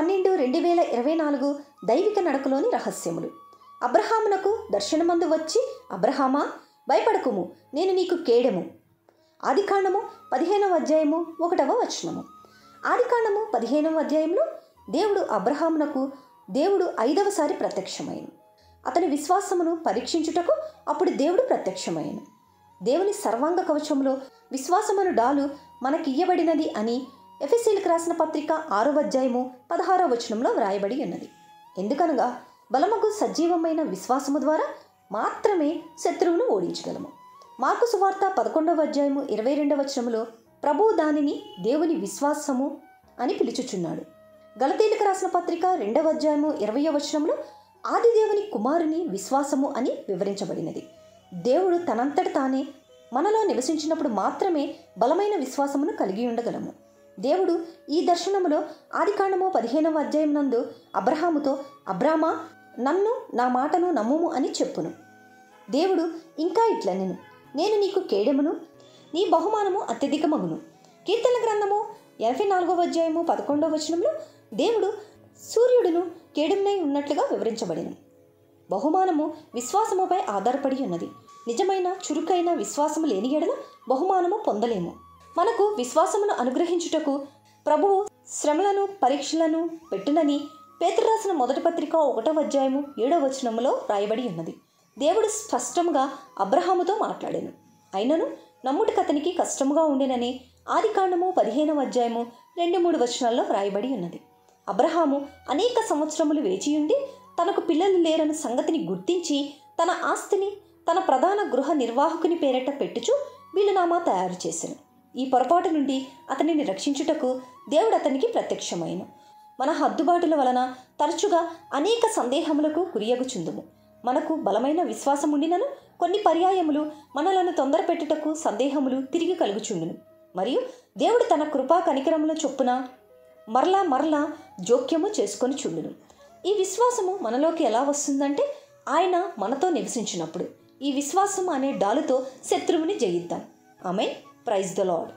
12/2024 దైవిక నడకలోని రహస్యములు. అబ్రహామునకు దర్శనమందు వచ్చి, అబ్రహామా భయపడకుము, నేను నీకు కేడెము. ఆదికాండము 15వ అధ్యాయము 1వ వచనము. ఆదికాండము 15వ అధ్యాయంలో దేవుడు అబ్రహామునకు 5వసారి ప్రత్యక్షమైన. అతని విశ్వాసమును పరీక్షించుటకు అప్పుడు దేవుడు ప్రత్యక్షమైన. దేవుని సర్వాంగ కవచంలో విశ్వాసమను డాలు మనకియ్యబడినది అని ఎఫెసీయులకు రాసిన పత్రిక 6వ అధ్యాయము 16వ వచనంలో వ్రాయబడి ఉన్నది. ఎందుకనగా బలమగు సజీవమైన విశ్వాసము ద్వారా మాత్రమే శత్రువును ఓడించగలము. మార్కు సువార్త 11వ అధ్యాయము 22వ వచనములో ప్రభువు దానిని దేవుని విశ్వాసము అని పిలుచుచున్నాడు. గలతీయులకు రాసిన పత్రిక 2వ అధ్యాయము 20వ వచనంలో ఆది దేవుని కుమారుని విశ్వాసము అని వివరించబడినది. దేవుడు తనంతట తానే మనలో నివసించినప్పుడు మాత్రమే బలమైన విశ్వాసమును కలిగి ఉండగలము. దేవుడు ఈ దర్శనములో ఆదికాండము 15వ అధ్యాయం నందు అబ్రహాముతో, అబ్రామా నన్ను నా మాటను నమ్ముము అని చెప్పును. దేవుడు ఇంకా ఇట్లనెను, నేను నీకు కేడెమును, నీ బహుమానము అత్యధికమగును. కీర్తనల గ్రంథము 84వ అధ్యాయము 11వ వచనంలో దేవుడు సూర్యుడును కేడెమునై ఉన్నట్లుగా వివరించబడిన. బహుమానము విశ్వాసముపై ఆధారపడి ఉన్నది. నిజమైన చురుకైన విశ్వాసము లేని ఎడల బహుమానము పొందలేము. మనకు విశ్వాసమును అనుగ్రహించుటకు ప్రభువు శ్రమలను పరీక్షలను పెట్టునని పేతురు రాసిన మొదటి పత్రిక 1వ అధ్యాయము 7వ వచనములో రాయబడి ఉన్నది. దేవుడు స్పష్టంగా అబ్రహాముతో మాట్లాడాను, అయినను నమ్ముటకు అతనికి కష్టముగా ఉండెనని ఆదికాండము 15వ అధ్యాయము 2-3 వచనాల్లో రాయబడి ఉన్నది. అబ్రహాము అనేక సంవత్సరములు వేచియుండి తనకు పిల్లలు లేరన్న సంగతిని గుర్తించి తన ఆస్తిని తన ప్రధాన గృహ నిర్వాహకుని పేరట పెట్టుచు వీలునామా తయారు చేశాను. ఈ పొరపాటు నుండి అతనిని రక్షించుటకు దేవుడు అతనికి ప్రత్యక్షమైన. మన హద్దుబాటుల వలన తరచుగా అనేక సందేహములకు గురియగుచుందుము. మనకు బలమైన విశ్వాసం ఉండినను కొన్ని పర్యాయములు మనలను తొందర పెట్టుటకు సందేహములు తిరిగి కలుగుచుండును. మరియు దేవుడు తన కృపా కనికరముల చొప్పున మరలా జోక్యము చేసుకొని చుండును. ఈ విశ్వాసము మనలోకి ఎలా వస్తుందంటే ఆయన మనతో నివసించినప్పుడు. ఈ విశ్వాసం అనే డాలుతో శత్రువుని జయిద్దాం. ఆమేన్. Praise the lord.